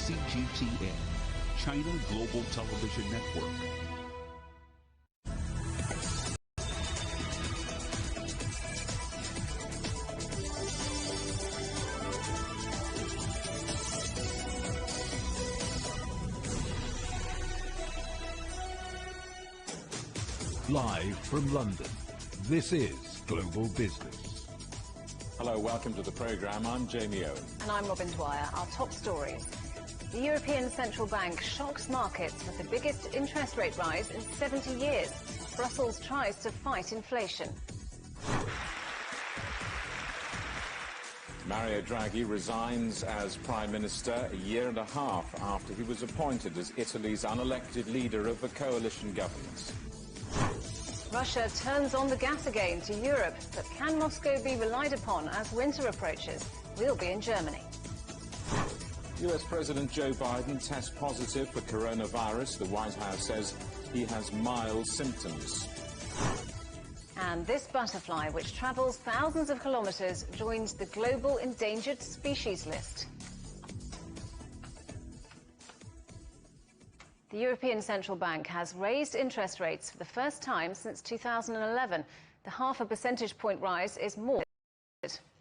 CGTN, China Global Television Network. Live from London, this is Global Business. Hello, welcome to the programme. I'm Jamie Owen. And I'm Robin Dwyer. Our top stories. The European Central Bank shocks markets with the biggest interest rate rise in 70 years. Brussels tries to fight inflation. Mario Draghi resigns as Prime Minister a year and a half after he was appointed as Italy's unelected leader of the coalition government. Russia turns on the gas again to Europe, but can Moscow be relied upon as winter approaches? We'll be in Germany. US President Joe Biden tests positive for coronavirus. The White House says he has mild symptoms. And this butterfly, which travels thousands of kilometres, joins the global endangered species list. The European Central Bank has raised interest rates for the first time since 2011. The half a percentage point rise is more.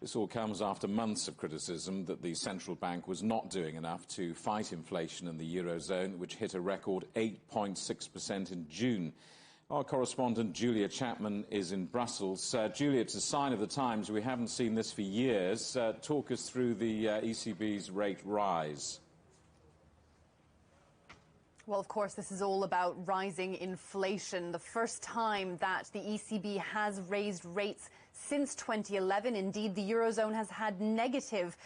This all comes after months of criticism that the central bank was not doing enough to fight inflation in the Eurozone, which hit a record 8.6% in June. Our correspondent Julia Chapman is in Brussels. Julia, it's a sign of the times. We haven't seen this for years. Talk us through the ECB's rate rise. Well, of course, this is all about rising inflation. The first time that the ECB has raised rates since 2011. Indeed, the Eurozone has had negative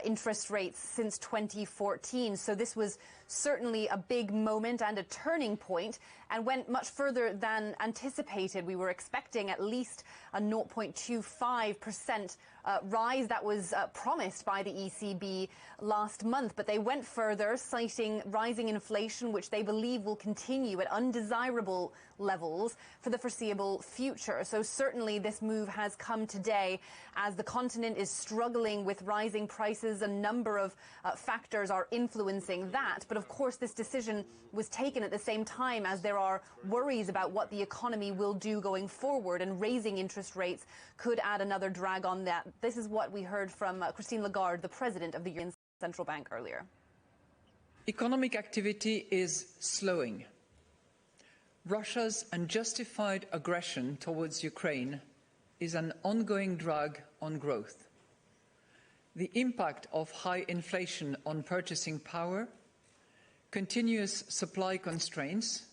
interest rates since 2014. So this was certainly a big moment and a turning point, and went much further than anticipated. We were expecting at least a 0.25% rise that was promised by the ECB last month, but they went further, citing rising inflation, which they believe will continue at undesirable levels for the foreseeable future. So certainly this move has come today as the continent is struggling with rising prices. A number of factors are influencing that, but of course this decision was taken at the same time as there are worries about what the economy will do going forward, and raising interest rates could add another drag on that. This is what we heard from Christine Lagarde, the president of the European Central Bank, earlier. Economic activity is slowing. Russia's unjustified aggression towards Ukraine is an ongoing drag on growth. The impact of high inflation on purchasing power, continuous supply constraints,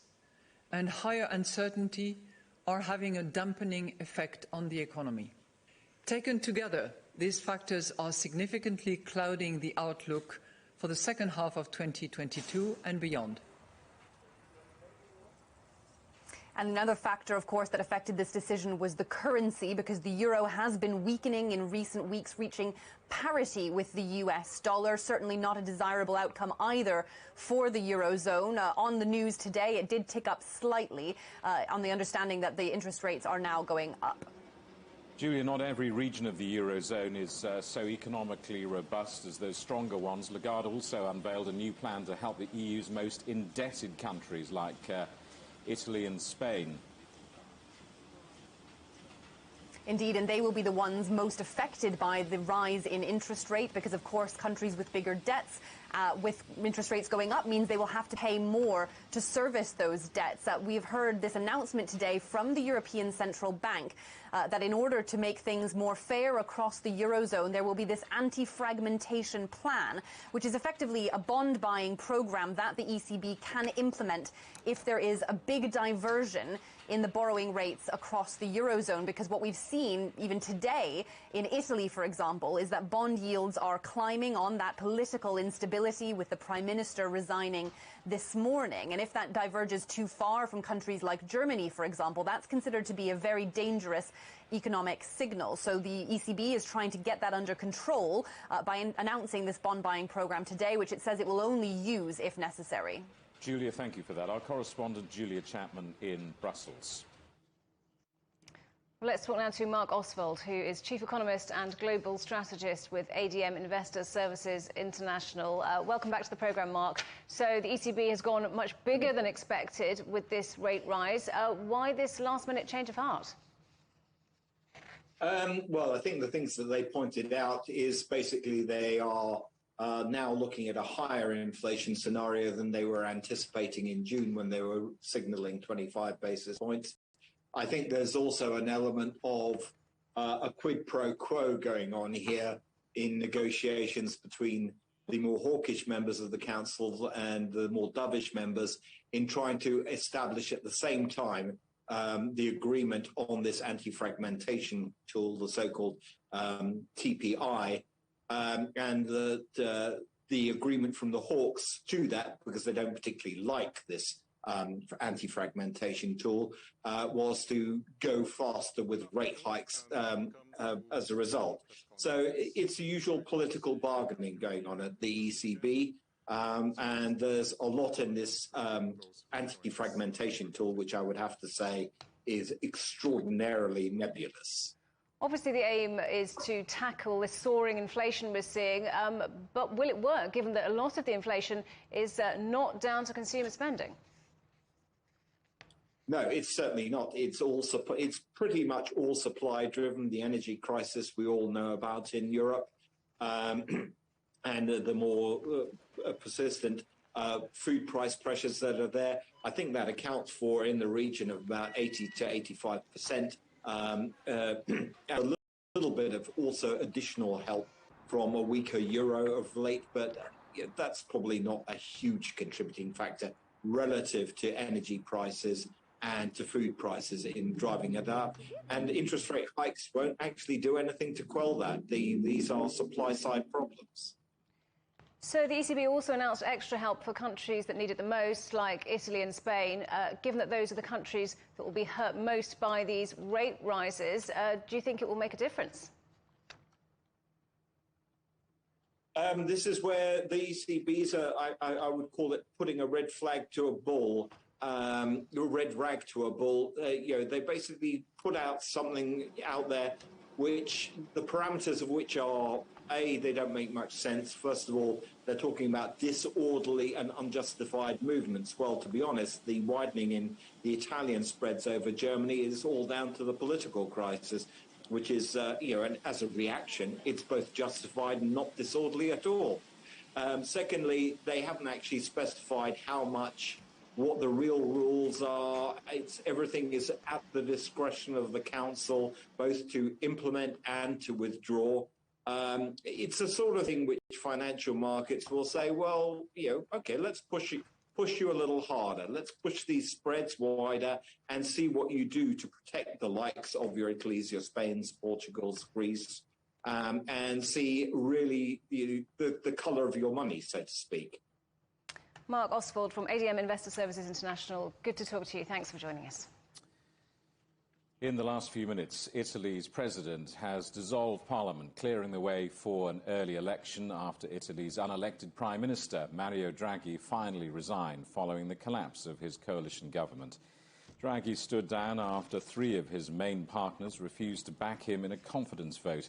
and higher uncertainty are having a dampening effect on the economy. Taken together, these factors are significantly clouding the outlook for the second half of 2022 and beyond. And another factor, of course, that affected this decision was the currency, because the euro has been weakening in recent weeks, reaching parity with the US dollar. Certainly not a desirable outcome either for the Eurozone. On the news today, it did tick up slightly on the understanding that the interest rates are now going up. Julia, not every region of the Eurozone is so economically robust as those stronger ones. Lagarde also unveiled a new plan to help the EU's most indebted countries like Italy and Spain. Indeed, and they will be the ones most affected by the rise in interest rate, because, of course, countries with bigger debts, with interest rates going up, means they will have to pay more to service those debts. We've heard this announcement today from the European Central Bank that in order to make things more fair across the Eurozone, there will be this anti-fragmentation plan, which is effectively a bond buying program that the ECB can implement if there is a big diversion in the borrowing rates across the Eurozone. Because what we've seen even today in Italy, for example, is that bond yields are climbing on that political instability with the Prime Minister resigning this morning. And if that diverges too far from countries like Germany, for example, that's considered to be a very dangerous economic signal. So the ECB is trying to get that under control by announcing this bond buying program today, which it says it will only use if necessary. Julia, thank you for that. Our correspondent Julia Chapman in Brussels. Well, let's talk now to Mark Oswald, who is Chief Economist and Global Strategist with ADM Investor Services International. Welcome back to the programme, Mark. So the ECB has gone much bigger than expected with this rate rise. Why this last-minute change of heart? Well, I think the things that they pointed out is basically they are now looking at a higher inflation scenario than they were anticipating in June when they were signalling 25 basis points. I think there's also an element of a quid pro quo going on here in negotiations between the more hawkish members of the council and the more dovish members in trying to establish at the same time the agreement on this anti-fragmentation tool, the so-called TPI, and the agreement from the hawks to that, because they don't particularly like this anti-fragmentation tool, was to go faster with rate hikes as a result. So it's the usual political bargaining going on at the ECB, and there's a lot in this anti-fragmentation tool, which I would have to say is extraordinarily nebulous. Obviously, the aim is to tackle this soaring inflation we're seeing, but will it work, given that a lot of the inflation is not down to consumer spending? No, it's certainly not. It's pretty much all supply driven. The energy crisis we all know about in Europe, and the more persistent food price pressures that are there. I think that accounts for in the region of about 80 to 85%. A little bit of also additional help from a weaker euro of late, but that's probably not a huge contributing factor relative to energy prices and to food prices in driving it up. And interest rate hikes won't actually do anything to quell that. These are supply-side problems. So the ECB also announced extra help for countries that need it the most, like Italy and Spain. Given that those are the countries that will be hurt most by these rate rises, do you think it will make a difference? This is where the ECB's, I would call it putting a red flag to a bull. A red rag to a bull. They basically put out something out there which the parameters of which are, A, they don't make much sense. First of all, they're talking about disorderly and unjustified movements. Well, to be honest, the widening in the Italian spreads over Germany is all down to the political crisis, which is, and as a reaction, it's both justified and not disorderly at all. Secondly, they haven't actually specified what the real rules are. Everything is at the discretion of the council, both to implement and to withdraw. It's a sort of thing which financial markets will say, well, okay, let's push you a little harder. Let's push these spreads wider and see what you do to protect the likes of your Italy's, your Spain's, Portugal's, Greece, and see really the colour of your money, so to speak. Mark Oswald from ADM Investor Services International, good to talk to you. Thanks for joining us. In the last few minutes, Italy's president has dissolved parliament, clearing the way for an early election after Italy's unelected prime minister, Mario Draghi, finally resigned following the collapse of his coalition government. Draghi stood down after 3 of his main partners refused to back him in a confidence vote.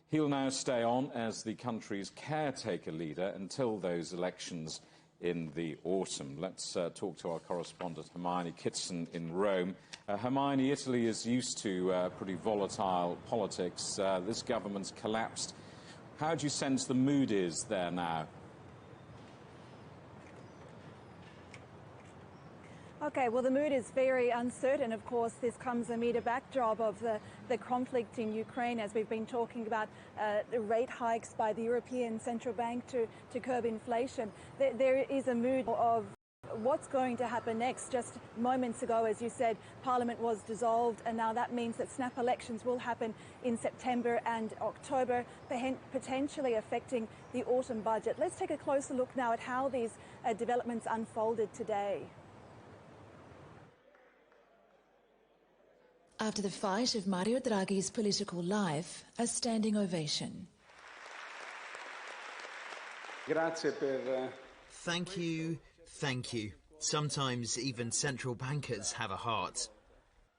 He'll now stay on as the country's caretaker leader until those elections in the autumn. Let's talk to our correspondent, Hermione Kitson in Rome. Hermione, Italy is used to pretty volatile politics. This government's collapsed. How do you sense the mood is there now? Okay, well, the mood is very uncertain. Of course, this comes amid a backdrop of the conflict in Ukraine, as we've been talking about the rate hikes by the European Central Bank to curb inflation. There is a mood of what's going to happen next. Just moments ago, as you said, Parliament was dissolved, and now that means that snap elections will happen in September and October, potentially affecting the autumn budget. Let's take a closer look now at how these developments unfolded today. After the fight of Mario Draghi's political life, a standing ovation. Thank you, thank you. Sometimes even central bankers have a heart.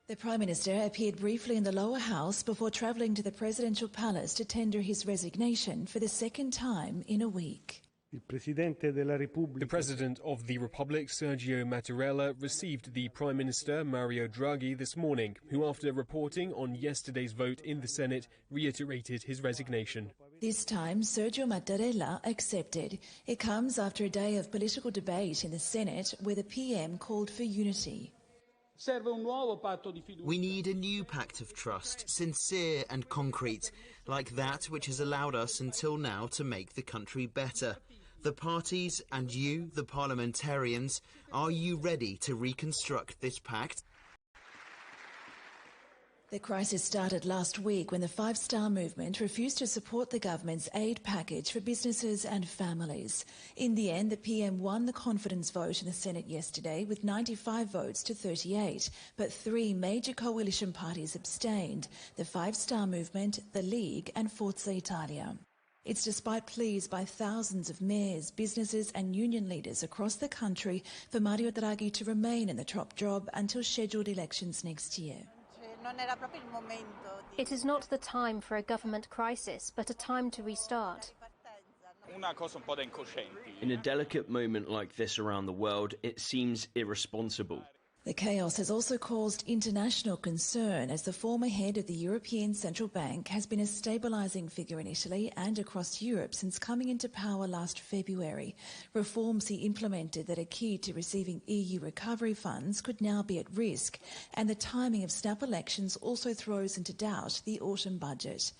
The Prime Minister appeared briefly in the lower house before travelling to the presidential palace to tender his resignation for the second time in a week. The President of the Republic, Sergio Mattarella, received the Prime Minister, Mario Draghi, this morning, who, after reporting on yesterday's vote in the Senate, reiterated his resignation. This time, Sergio Mattarella accepted. It comes after a day of political debate in the Senate where the PM called for unity. We need a new pact of trust, sincere and concrete, like that which has allowed us until now to make the country better. The parties and you, the parliamentarians, are you ready to reconstruct this pact? The crisis started last week when the Five Star Movement refused to support the government's aid package for businesses and families. In the end, the PM won the confidence vote in the Senate yesterday with 95 votes to 38, but three major coalition parties abstained: the Five Star Movement, the League and Forza Italia. It's despite pleas by thousands of mayors, businesses and union leaders across the country for Mario Draghi to remain in the top job until scheduled elections next year. It is not the time for a government crisis, but a time to restart. In a delicate moment like this around the world, it seems irresponsible. The chaos has also caused international concern as the former head of the European Central Bank has been a stabilising figure in Italy and across Europe since coming into power last February. Reforms he implemented that are key to receiving EU recovery funds could now be at risk, and the timing of snap elections also throws into doubt the autumn budget.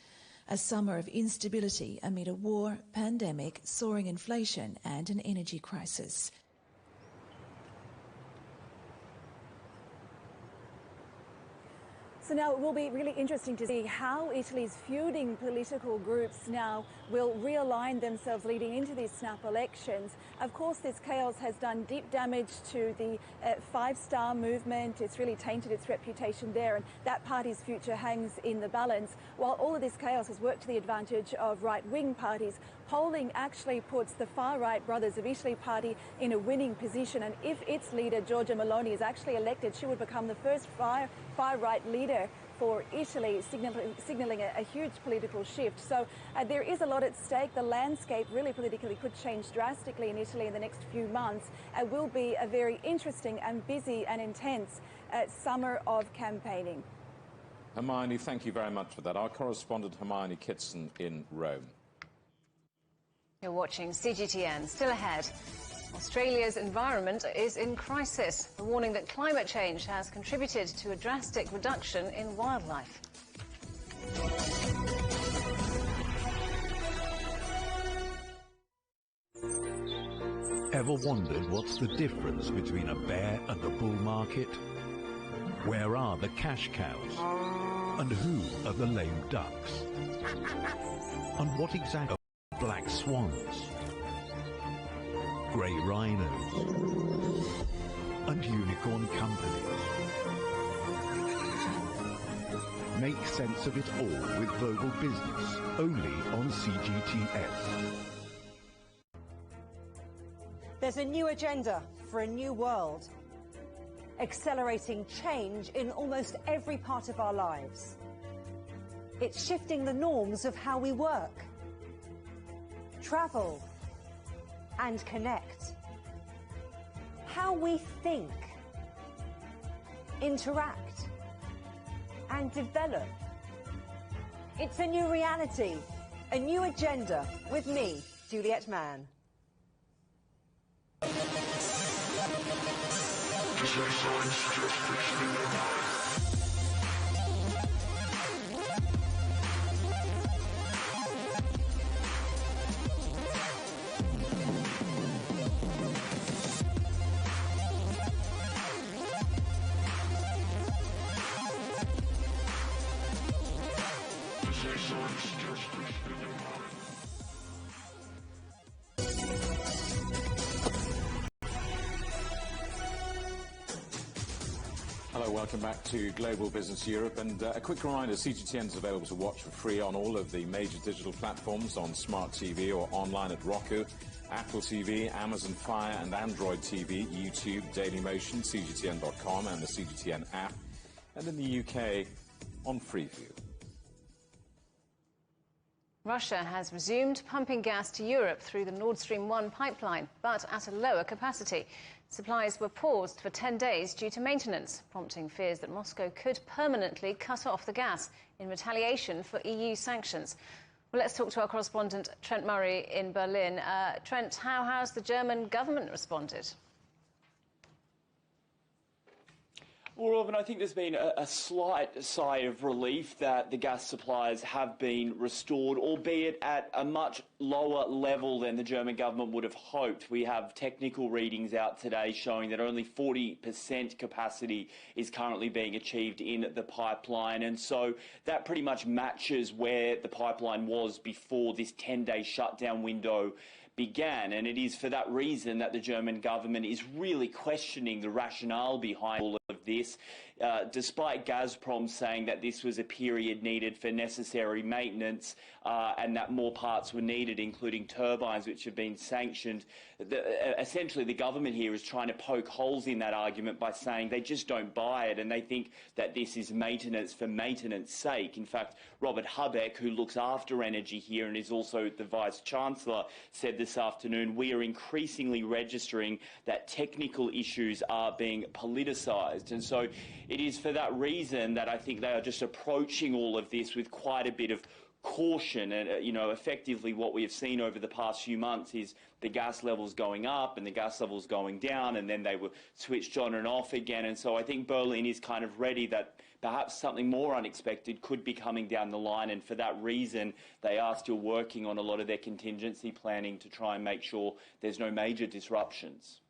A summer of instability amid a war, pandemic, soaring inflation and an energy crisis. So now it will be really interesting to see how Italy's feuding political groups now will realign themselves leading into these snap elections. Of course, this chaos has done deep damage to the Five Star Movement. It's really tainted its reputation there, and that party's future hangs in the balance. While all of this chaos has worked to the advantage of right-wing parties, polling actually puts the far-right Brothers of Italy party in a winning position, and if its leader, Giorgia Meloni, is actually elected, she would become the first far-right leader for Italy, signalling a huge political shift. So there is a lot at stake. The landscape really politically could change drastically in Italy in the next few months. It will be a very interesting and busy and intense summer of campaigning. Hermione, thank you very much for that. Our correspondent Hermione Kitson in Rome. You're watching CGTN. Still ahead, Australia's environment is in crisis. A warning that climate change has contributed to a drastic reduction in wildlife. Ever wondered what's the difference between a bear and a bull market? Where are the cash cows? And who are the lame ducks? And what exactly are black swans, grey rhinos, and unicorn companies? Make sense of it all with Global Business, only on CGTN. There's a new agenda for a new world, accelerating change in almost every part of our lives. It's shifting the norms of how we work, travel, and connect. How we think, interact, and develop. It's a new reality, a new agenda with me, Juliet Mann. Hello, welcome back to Global Business Europe, and a quick reminder, CGTN is available to watch for free on all of the major digital platforms, on Smart TV or online at Roku, Apple TV, Amazon Fire and Android TV, YouTube, Dailymotion, CGTN.com and the CGTN app. And in the UK, on Freeview. Russia has resumed pumping gas to Europe through the Nordstrom 1 pipeline, but at a lower capacity. Supplies were paused for 10 days due to maintenance, prompting fears that Moscow could permanently cut off the gas in retaliation for EU sanctions. Well, let's talk to our correspondent Trent Murray in Berlin. Trent, how has the German government responded? Well, Robin, I think there's been a slight sigh of relief that the gas supplies have been restored, albeit at a much lower level than the German government would have hoped. We have technical readings out today showing that only 40% capacity is currently being achieved in the pipeline, and so that pretty much matches where the pipeline was before this 10-day shutdown window began, and it is for that reason that the German government is really questioning the rationale behind all of this, despite Gazprom saying that this was a period needed for necessary maintenance and that more parts were needed, including turbines which have been sanctioned. Essentially, the government here is trying to poke holes in that argument by saying they just don't buy it and they think that this is maintenance for maintenance sake. In fact, Robert Habeck, who looks after energy here and is also the Vice-Chancellor, said this afternoon, we are increasingly registering that technical issues are being politicised. And so it is for that reason that I think they are just approaching all of this with quite a bit of caution. And, effectively what we have seen over the past few months is the gas levels going up and the gas levels going down, and then they were switched on and off again. And so I think Berlin is kind of ready that perhaps something more unexpected could be coming down the line, and for that reason they are still working on a lot of their contingency planning to try and make sure there's no major disruptions.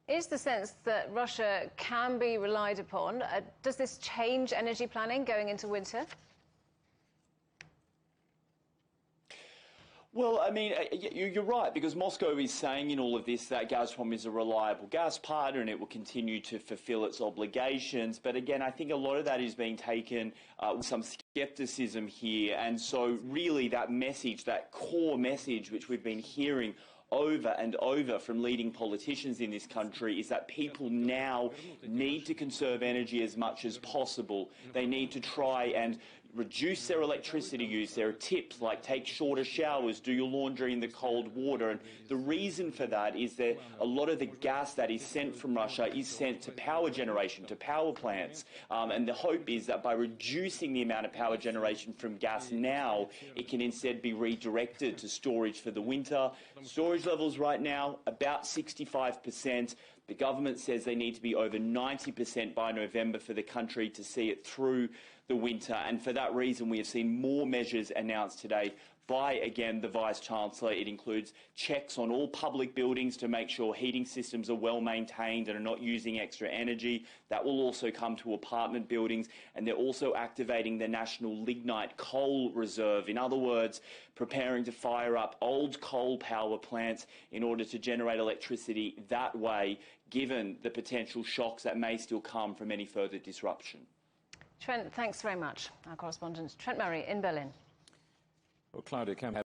Is the sense that Russia can be relied upon? Does this change energy planning going into winter? Well, I mean, you're right, because Moscow is saying in all of this that Gazprom is a reliable gas partner and it will continue to fulfill its obligations. But again, I think a lot of that is being taken with some scepticism here. And so really that message, that core message which we've been hearing over and over from leading politicians in this country is that people now need to conserve energy as much as possible. They need to try and reduce their electricity use. There are tips like take shorter showers, do your laundry in the cold water. And the reason for that is that a lot of the gas that is sent from Russia is sent to power generation, to power plants. And the hope is that by reducing the amount of power generation from gas now, it can instead be redirected to storage for the winter. Storage levels right now, about 65%. The government says they need to be over 90% by November for the country to see it through the winter. And for that reason, we have seen more measures announced today by, again, the Vice-Chancellor. It includes checks on all public buildings to make sure heating systems are well maintained and are not using extra energy. That will also come to apartment buildings. And they're also activating the National Lignite Coal Reserve. In other words, preparing to fire up old coal power plants in order to generate electricity that way, given the potential shocks that may still come from any further disruption. Trent, thanks very much. Our correspondent Trent Murray in Berlin. Well, Claudia Kemp, head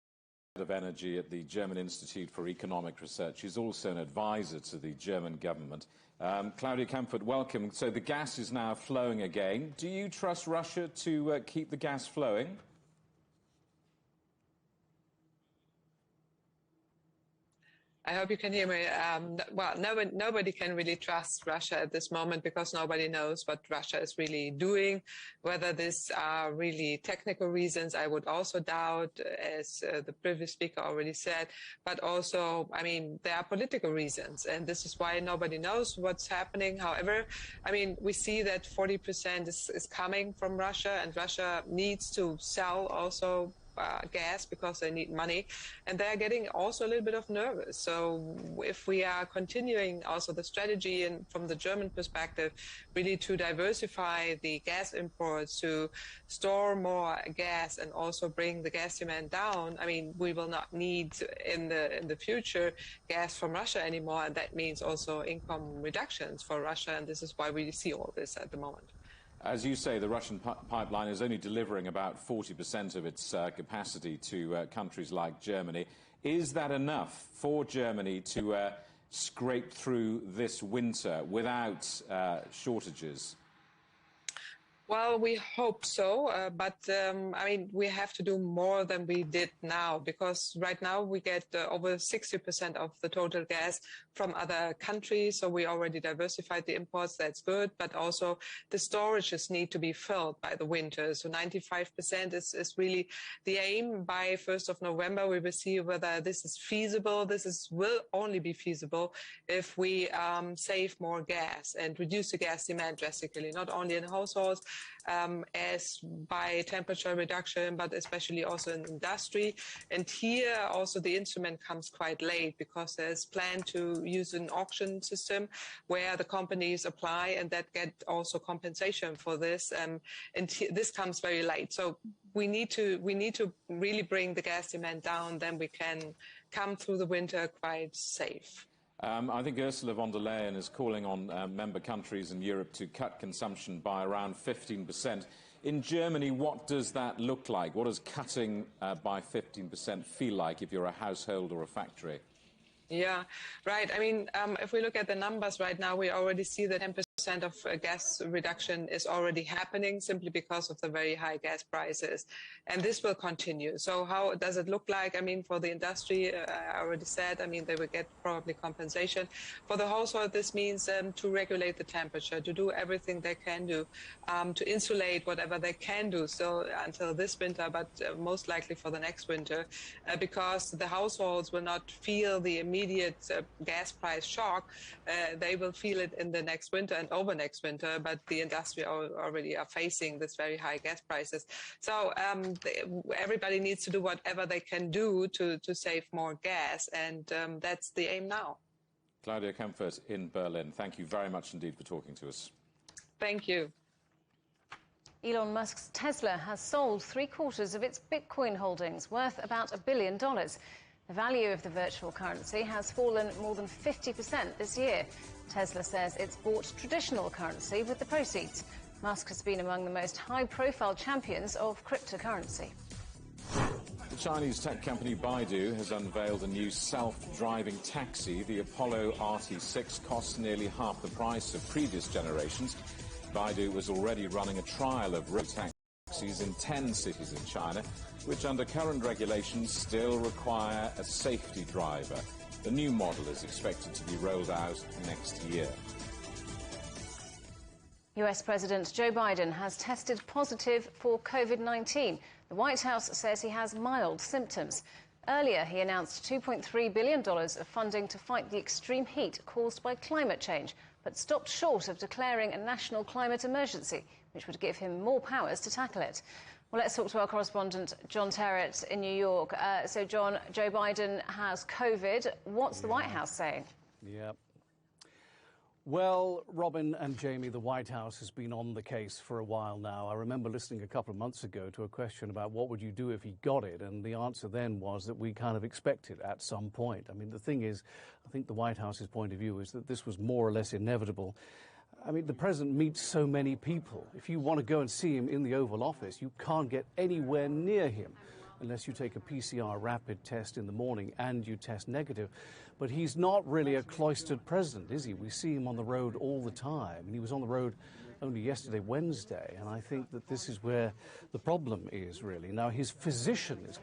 of energy at the German Institute for Economic Research. She's also an advisor to the German government. Claudia Kempfert, welcome. So the gas is now flowing again. Do you trust Russia to keep the gas flowing? I hope you can hear me. Well, nobody can really trust Russia at this moment because nobody knows what Russia is really doing. Whether these are really technical reasons, I would also doubt, as the previous speaker already said. But also, I mean, there are political reasons, and this is why nobody knows what's happening. However, I mean, we see that 40% is coming from Russia, and Russia needs to sell also gas because they need money, and they're getting also a little bit of nervous. So if we are continuing also the strategy and from the German perspective really to diversify the gas imports, to store more gas and also bring the gas demand down, I mean, we will not need in the future gas from Russia anymore, and that means also income reductions for Russia, and this is why we see all this at the moment. As you say, the Russian pipeline is only delivering about 40% of its capacity to countries like Germany. Is that enough for Germany to scrape through this winter without shortages? Well, we hope so, but I mean, we have to do more than we did now, because right now we get over 60% of the total gas from other countries. So we already diversified the imports. That's good. But also the storages need to be filled by the winter. So 95% is really the aim. By 1st of November, we will see whether this is feasible. Will only be feasible if we save more gas and reduce the gas demand drastically, not only in households, as by temperature reduction, but especially also in industry. And here also the instrument comes quite late, because there's plan to use an auction system where the companies apply and that get also compensation for this. And this comes very late. So we need to really bring the gas demand down, then we can come through the winter quite safe. I think Ursula von der Leyen is calling on member countries in Europe to cut consumption by around 15%. In Germany, what does that look like? What does cutting by 15% feel like if you're a household or a factory? Yeah, right. I mean, if we look at the numbers right now, we already see that 10% of gas reduction is already happening simply because of the very high gas prices. And this will continue. So how does it look like? I mean, for the industry, I already said, I mean, they will get probably compensation. For the household, this means to regulate the temperature, to do everything they can do, to insulate whatever they can do. So until this winter, but most likely for the next winter, because the households will not feel the immediate gas price shock. They will feel it in the next winter and over next winter, but the industry already are facing this very high gas prices. So everybody needs to do whatever they can do to save more gas, and that's the aim now. Claudia Kempfert in Berlin, thank you very much indeed for talking to us. Thank you. Elon Musk's Tesla has sold 3/4 of its Bitcoin holdings, worth about $1 billion. The value of the virtual currency has fallen more than 50% this year. Tesla says it's bought traditional currency with the proceeds. Musk has been among the most high-profile champions of cryptocurrency. The Chinese tech company Baidu has unveiled a new self-driving taxi. The Apollo RT6 costs nearly half the price of previous generations. Baidu was already running a trial of road taxis in 10 cities in China, which under current regulations still require a safety driver. The new model is expected to be rolled out next year. US President Joe Biden has tested positive for COVID-19. The White House says he has mild symptoms. Earlier, he announced $2.3 billion of funding to fight the extreme heat caused by climate change, but stopped short of declaring a national climate emergency, which would give him more powers to tackle it. Well, let's talk to our correspondent, John Terrett in New York. So, John, Joe Biden has COVID. What's the White House saying? Yeah. Well, Robin and Jamie, the White House has been on the case for a while now. I remember listening a couple of months ago to a question about what would you do if he got it, and the answer then was that we kind of expected at some point. I mean, the thing is, I think the White House's point of view is that this was more or less inevitable. I mean, the president meets so many people. If you want to go and see him in the Oval Office, you can't get anywhere near him unless you take a PCR rapid test in the morning and you test negative. But he's not really a cloistered president, is he? We see him on the road all the time. And he was on the road only yesterday, Wednesday. And I think that this is where the problem is, really. Now, his physician is...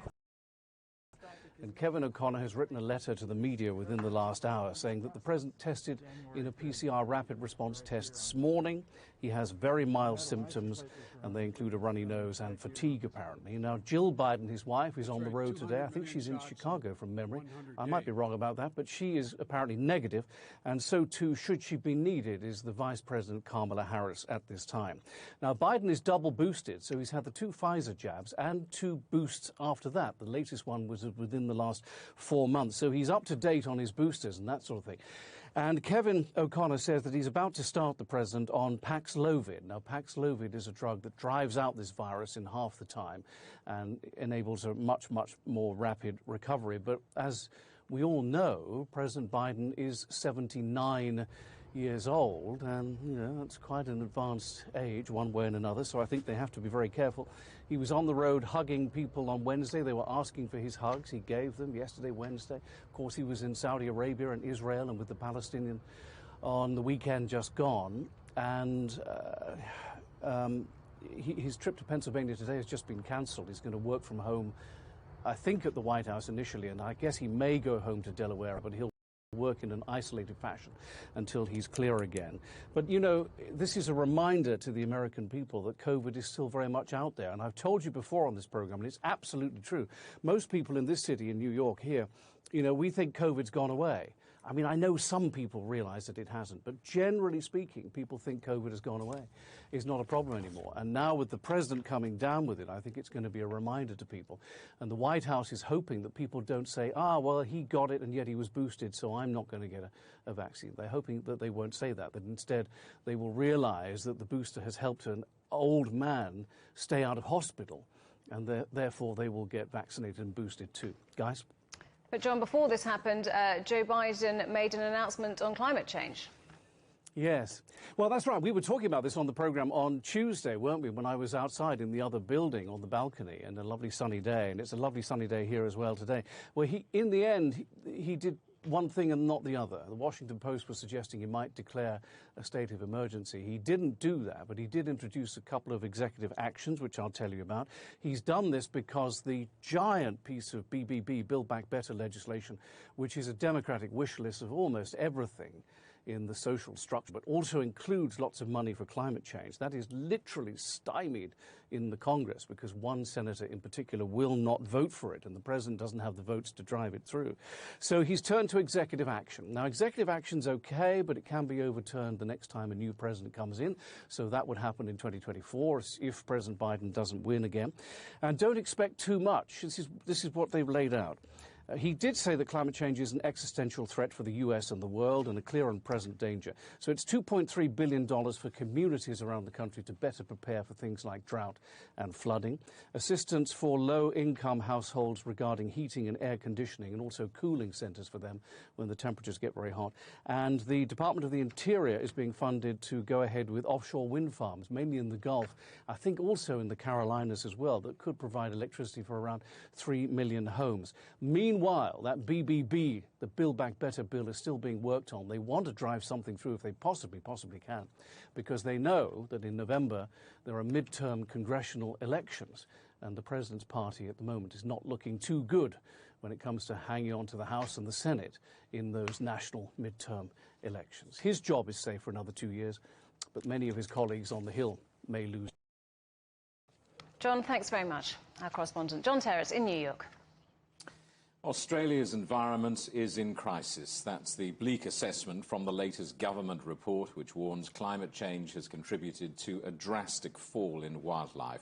And Kevin O'Connor has written a letter to the media within the last hour saying that the president tested in a PCR rapid response test this morning. He has very mild symptoms, and they include a runny nose and fatigue, apparently. Now, Jill Biden, his wife, is on the road today. I think she's in Chicago from memory. I might be wrong about that, but she is apparently negative, and so too, should she be needed, is the Vice President Kamala Harris at this time. Now, Biden is double boosted, so he's had the 2 Pfizer jabs and 2 boosts after that. The latest one was within the last 4 months, so he's up to date on his boosters and that sort of thing. And Kevin O'Connor says that he's about to start the president on Paxlovid. Now, Paxlovid is a drug that drives out this virus in half the time and enables a much, much more rapid recovery. But as we all know, President Biden is 79 years old, and, you know, that's quite an advanced age one way and another, so I think they have to be very careful. He was on the road hugging people on Wednesday. They were asking for his hugs. He gave them yesterday, Wednesday. Of course, he was in Saudi Arabia and Israel and with the Palestinian on the weekend just gone. And his trip to Pennsylvania today has just been cancelled. He's going to work from home, I think, at the White House initially, and I guess he may go home to Delaware, but he'll work in an isolated fashion until he's clear again. But, you know, this is a reminder to the American people that COVID is still very much out there. And I've told you before on this program, and it's absolutely true. Most people in this city, in New York here, you know, we think COVID's gone away. I mean, I know some people realize that it hasn't, but generally speaking, people think COVID has gone away. It's not a problem anymore. And now with the president coming down with it, I think it's going to be a reminder to people. And the White House is hoping that people don't say, well, he got it and yet he was boosted, so I'm not going to get a vaccine. They're hoping that they won't say that instead they will realize that the booster has helped an old man stay out of hospital, and therefore they will get vaccinated and boosted too. Guys? But, John, before this happened, Joe Biden made an announcement on climate change. Yes. Well, that's right. We were talking about this on the programme on Tuesday, weren't we, when I was outside in the other building on the balcony, and a lovely sunny day, and it's a lovely sunny day here as well today, where in the end, he did one thing and not the other. The Washington Post was suggesting he might declare a state of emergency. He didn't do that, but he did introduce a couple of executive actions, which I'll tell you about. He's done this because the giant piece of BBB, Build Back Better legislation, which is a Democratic wish list of almost everything in the social structure, but also includes lots of money for climate change. That is literally stymied in the Congress because one senator in particular will not vote for it, and the president doesn't have the votes to drive it through. So he's turned to executive action. Now, executive action's okay, but it can be overturned the next time a new president comes in. So that would happen in 2024 if President Biden doesn't win again. And don't expect too much. This is what they've laid out. He did say that climate change is an existential threat for the US and the world and a clear and present danger. So it's $2.3 billion for communities around the country to better prepare for things like drought and flooding, assistance for low-income households regarding heating and air conditioning, and also cooling centres for them when the temperatures get very hot. And the Department of the Interior is being funded to go ahead with offshore wind farms, mainly in the Gulf, I think also in the Carolinas as well, that could provide electricity for around 3 million homes. Meanwhile, that BBB, the Build Back Better bill, is still being worked on. They want to drive something through if they possibly can, because they know that in November there are midterm congressional elections, and the president's party at the moment is not looking too good when it comes to hanging on to the House and the Senate in those national midterm elections. His job is safe for another 2 years, but many of his colleagues on the Hill may lose. John, thanks very much. Our correspondent, John Terrace in New York. Australia's environment is in crisis. That's the bleak assessment from the latest government report, which warns climate change has contributed to a drastic fall in wildlife.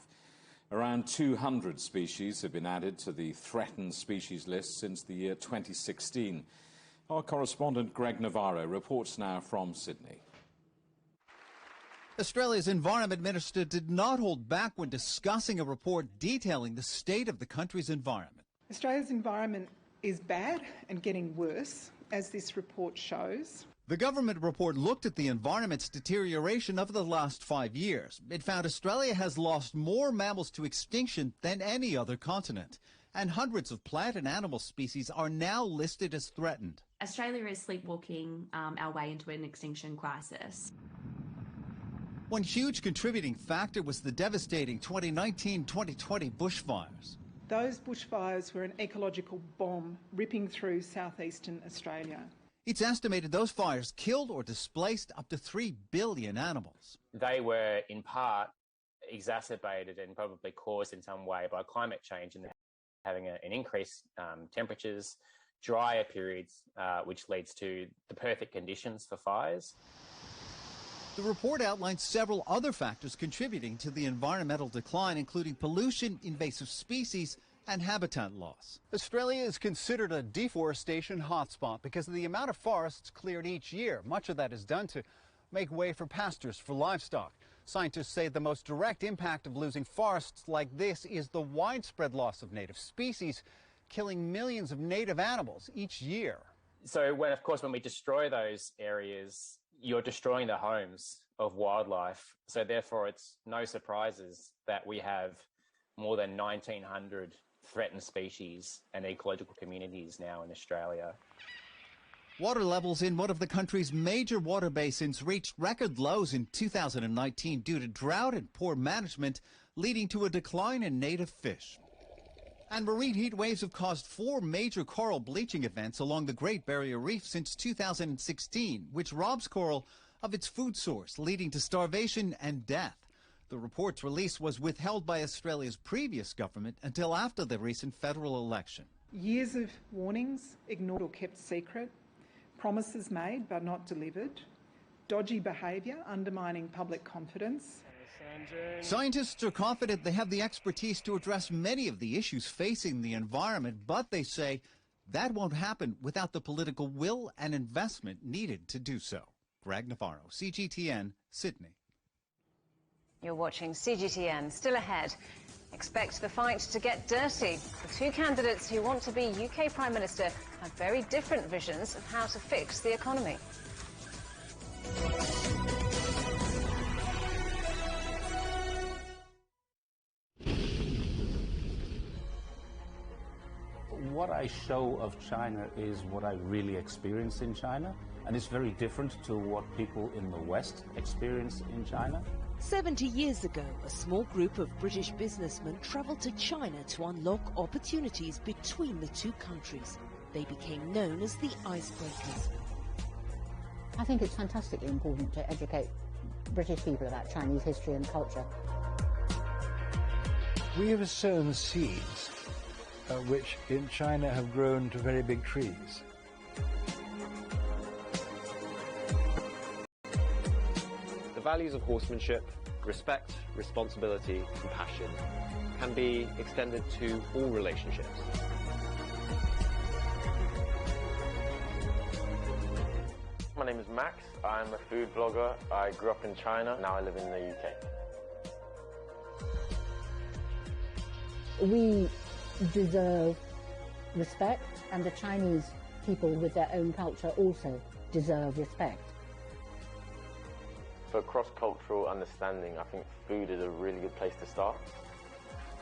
Around 200 species have been added to the threatened species list since the year 2016. Our correspondent Greg Navarro reports now from Sydney. Australia's Environment Minister did not hold back when discussing a report detailing the state of the country's environment. Australia's environment is bad and getting worse, as this report shows. The government report looked at the environment's deterioration over the last 5 years. It found Australia has lost more mammals to extinction than any other continent, and hundreds of plant and animal species are now listed as threatened. Australia is sleepwalking our way into an extinction crisis. One huge contributing factor was the devastating 2019-2020 bushfires. Those bushfires were an ecological bomb ripping through southeastern Australia. It's estimated those fires killed or displaced up to 3 billion animals. They were in part exacerbated and probably caused in some way by climate change and having an increased temperatures, drier periods, which leads to the perfect conditions for fires. The report outlines several other factors contributing to the environmental decline, including pollution, invasive species, and habitat loss. Australia is considered a deforestation hotspot because of the amount of forests cleared each year. Much of that is done to make way for pastures for livestock. Scientists say the most direct impact of losing forests like this is the widespread loss of native species, killing millions of native animals each year. So when we destroy those areas, you're destroying the homes of wildlife. So therefore, it's no surprises that we have more than 1,900 threatened species and ecological communities now in Australia. Water levels in one of the country's major water basins reached record lows in 2019 due to drought and poor management, leading to a decline in native fish. And marine heat waves have caused 4 major coral bleaching events along the Great Barrier Reef since 2016, which robs coral of its food source, leading to starvation and death. The report's release was withheld by Australia's previous government until after the recent federal election. Years of warnings ignored or kept secret, promises made but not delivered, dodgy behaviour undermining public confidence. Scientists are confident they have the expertise to address many of the issues facing the environment, but they say that won't happen without the political will and investment needed to do so. Greg Navarro, CGTN, Sydney. You're watching CGTN. Still ahead. Expect the fight to get dirty. The 2 candidates who want to be UK Prime Minister have very different visions of how to fix the economy. What I show of China is what I really experience in China, and it's very different to what people in the West experience in China. 70 years ago, a small group of British businessmen travelled to China to unlock opportunities between the 2 countries. They became known as the icebreakers. I think it's fantastically important to educate British people about Chinese history and culture. We have sown seeds which in China have grown to very big trees. The values of horsemanship, respect, responsibility, compassion can be extended to all relationships. My name is Max. I'm a food blogger. I grew up in China. Now I live in the UK. We deserve respect, and the Chinese people with their own culture also deserve respect. For cross-cultural understanding, I think food is a really good place to start.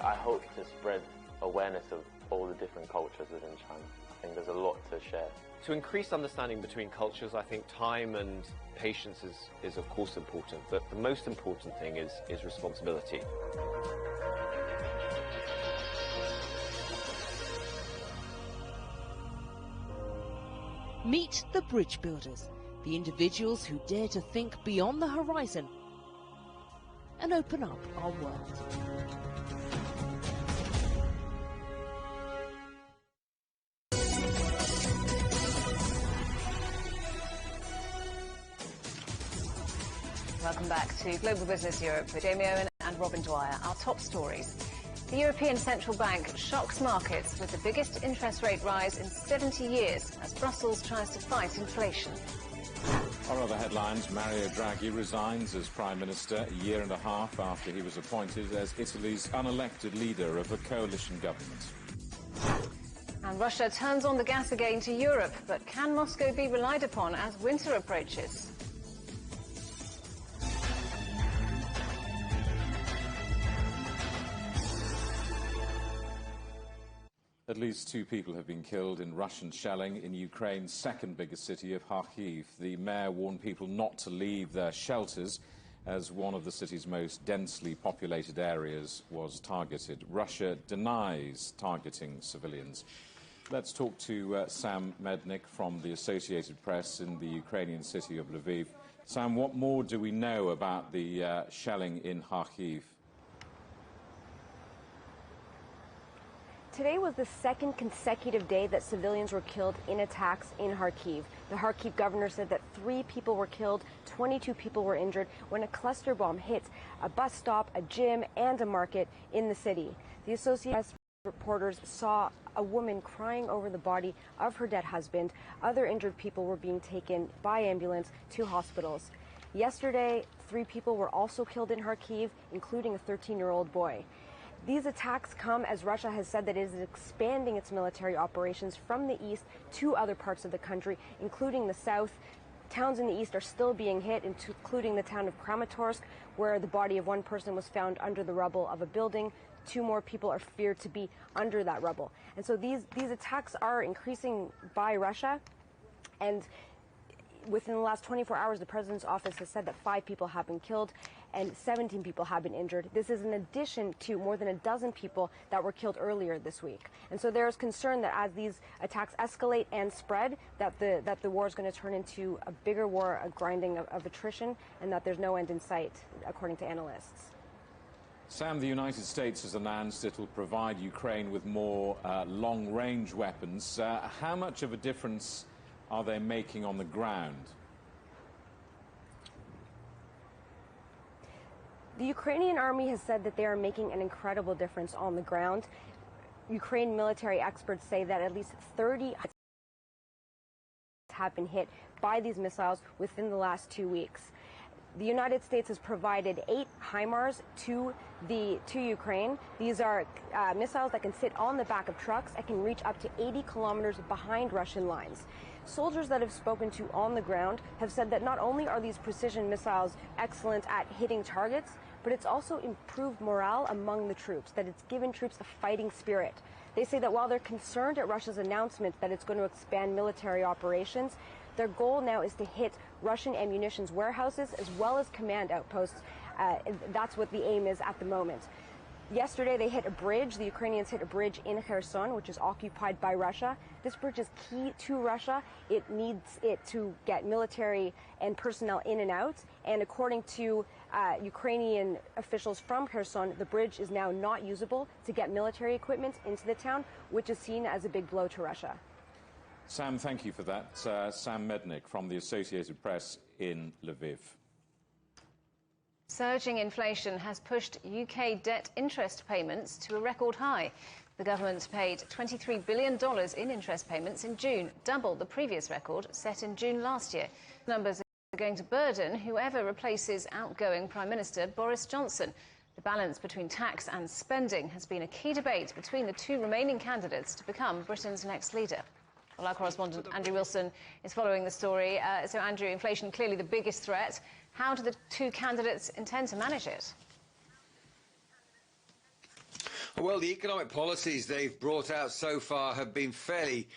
I hope to spread awareness of all the different cultures within China. I think there's a lot to share. To increase understanding between cultures, I think time and patience is of course important, but the most important thing is responsibility. Meet the bridge builders, the individuals who dare to think beyond the horizon and open up our world. Welcome back to Global Business Europe with Jamie Owen and Robin Dwyer. Our top stories. The European Central Bank shocks markets with the biggest interest rate rise in 70 years as Brussels tries to fight inflation. Our other headlines, Mario Draghi resigns as Prime Minister a year and a half after he was appointed as Italy's unelected leader of a coalition government. And Russia turns on the gas again to Europe, but can Moscow be relied upon as winter approaches? At least 2 people have been killed in Russian shelling in Ukraine's second biggest city of Kharkiv. The mayor warned people not to leave their shelters as one of the city's most densely populated areas was targeted. Russia denies targeting civilians. Let's talk to Sam Mednick from the Associated Press in the Ukrainian city of Lviv. Sam, what more do we know about the shelling in Kharkiv? Today was the second consecutive day that civilians were killed in attacks in Kharkiv. The Kharkiv governor said that 3 people were killed, 22 people were injured when a cluster bomb hit a bus stop, a gym, and a market in the city. The Associated Press reporters saw a woman crying over the body of her dead husband. Other injured people were being taken by ambulance to hospitals. Yesterday, 3 people were also killed in Kharkiv, including a 13-year-old boy. These attacks come as Russia has said that it is expanding its military operations from the east to other parts of the country, including the south. Towns in the east are still being hit, including the town of Kramatorsk, where the body of 1 person was found under the rubble of a building. 2 more people are feared to be under that rubble. And so these attacks are increasing by Russia. And within the last 24 hours, the president's office has said that 5 people have been killed and 17 people have been injured. This is in addition to more than a dozen people that were killed earlier this week. And so there is concern that as these attacks escalate and spread, that the war is going to turn into a bigger war, a grinding of attrition, and that there's no end in sight, according to analysts. Sam, the United States has announced it will provide Ukraine with more long-range weapons. How much of a difference are they making on the ground? The Ukrainian army has said that they are making an incredible difference on the ground. Ukraine military experts say that at least 30 have been hit by these missiles within the last 2 weeks. The United States has provided 8 HIMARS to Ukraine. These are missiles that can sit on the back of trucks and can reach up to 80 kilometers behind Russian lines. Soldiers that have spoken to on the ground have said that not only are these precision missiles excellent at hitting targets, but it's also improved morale among the troops, that it's given troops a fighting spirit. They say that while they're concerned at Russia's announcement that it's going to expand military operations, their goal now is to hit Russian ammunition warehouses as well as command outposts. That's what the aim is at the moment. Yesterday, they hit a bridge. The Ukrainians hit a bridge in Kherson, which is occupied by Russia. This bridge is key to Russia. It needs it to get military and personnel in and out. And according to Ukrainian officials from Kherson, the bridge is now not usable to get military equipment into the town, which is seen as a big blow to Russia. Sam, thank you for that. Sam Mednick from the Associated Press in Lviv. Surging inflation has pushed UK debt interest payments to a record high. The government paid $23 billion in interest payments in June, double the previous record set in June last year. Numbers are going to burden whoever replaces outgoing Prime Minister Boris Johnson. The balance between tax and spending has been a key debate between the 2 remaining candidates to become Britain's next leader. Well, our correspondent Andrew Wilson is following the story. So, Andrew, inflation clearly the biggest threat. How do the 2 candidates intend to manage it? Well, the economic policies they've brought out so far have been fairly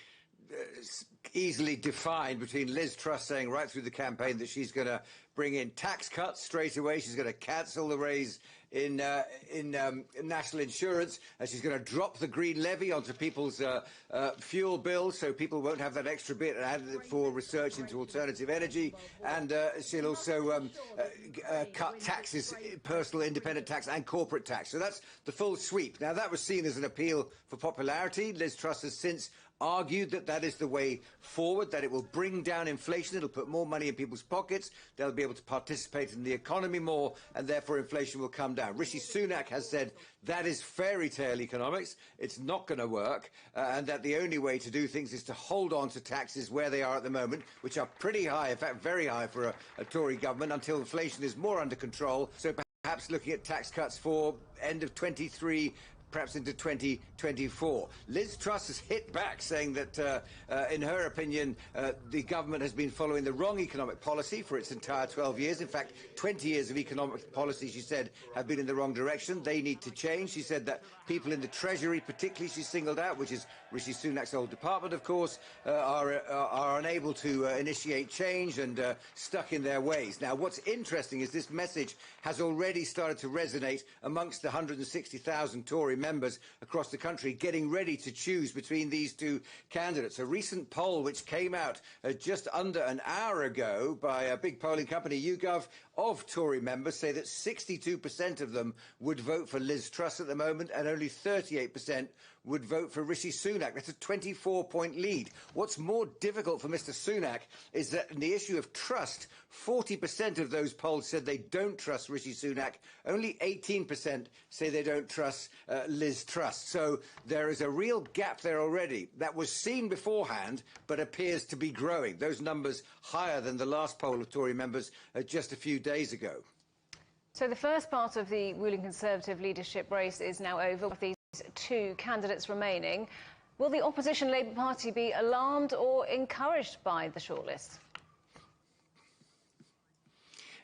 easily defined, between Liz Truss saying right through the campaign that she's going to bring in tax cuts straight away. She's going to cancel the raise in national insurance, and she's going to drop the green levy onto people's fuel bills, so people won't have that extra bit added for research into alternative energy. And she'll also cut taxes, personal independent tax and corporate tax. So that's the full sweep. Now, that was seen as an appeal for popularity. Liz Truss has since argued that that is the way forward, that it will bring down inflation, it'll put more money in people's pockets, they'll be able to participate in the economy more, and therefore inflation will come down. Rishi Sunak has said that is fairy tale economics, it's not going to work, and that the only way to do things is to hold on to taxes where they are at the moment, which are pretty high, in fact very high for a Tory government, until inflation is more under control. So perhaps looking at tax cuts for end of 23, perhaps into 2024. Liz Truss has hit back, saying that, in her opinion, the government has been following the wrong economic policy for its entire 12 years. In fact, 20 years of economic policy, she said, have been in the wrong direction. They need to change. She said that people in the Treasury, particularly she singled out, which is Rishi Sunak's old department, of course, are unable to initiate change and stuck in their ways. Now, what's interesting is this message has already started to resonate amongst the 160,000 Tory members across the country getting ready to choose between these 2 candidates. A recent poll which came out just under an hour ago by a big polling company, YouGov, of Tory members say that 62% of them would vote for Liz Truss at the moment, and only 38% would vote for Rishi Sunak. That's a 24-point lead. What's more difficult for Mr. Sunak is that in the issue of trust, 40% of those polls said they don't trust Rishi Sunak. Only 18% say they don't trust Liz Truss. So there is a real gap there already that was seen beforehand but appears to be growing. Those numbers higher than the last poll of Tory members just a few days ago. So the first part of the ruling Conservative leadership race is now over, with these 2 candidates remaining. Will the opposition Labour Party be alarmed or encouraged by the shortlist?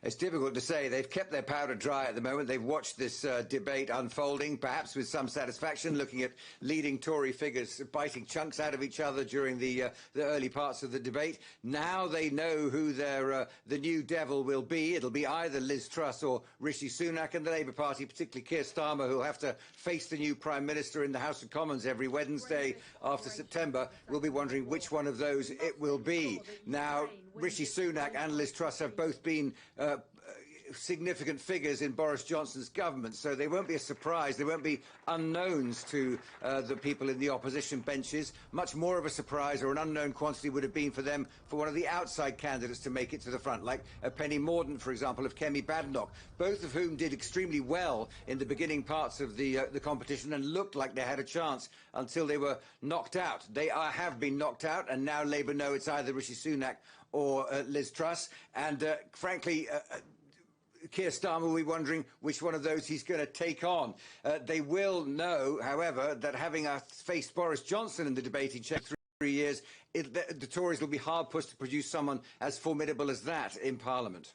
It's difficult to say. They've kept their powder dry at the moment. They've watched this debate unfolding, perhaps with some satisfaction, looking at leading Tory figures biting chunks out of each other during the early parts of the debate. Now they know who the new devil will be. It'll be either Liz Truss or Rishi Sunak, and the Labour Party, particularly Keir Starmer, who will have to face the new Prime Minister in the House of Commons every Wednesday after September, will be wondering which one of those it will be. Now, Rishi Sunak and Liz Truss have both been significant figures in Boris Johnson's government, so they won't be a surprise. They won't be unknowns to the people in the opposition benches. Much more of a surprise or an unknown quantity would have been for them for one of the outside candidates to make it to the front, like Penny Mordaunt, for example, of Kemi Badenoch, both of whom did extremely well in the beginning parts of the competition and looked like they had a chance until they were knocked out. They have been knocked out, and now Labour know it's either Rishi Sunak or Liz Truss, and frankly, Keir Starmer will be wondering which one of those he's going to take on. They will know, however, that having faced Boris Johnson in the debate in 3 years, the Tories will be hard-pushed to produce someone as formidable as that in Parliament.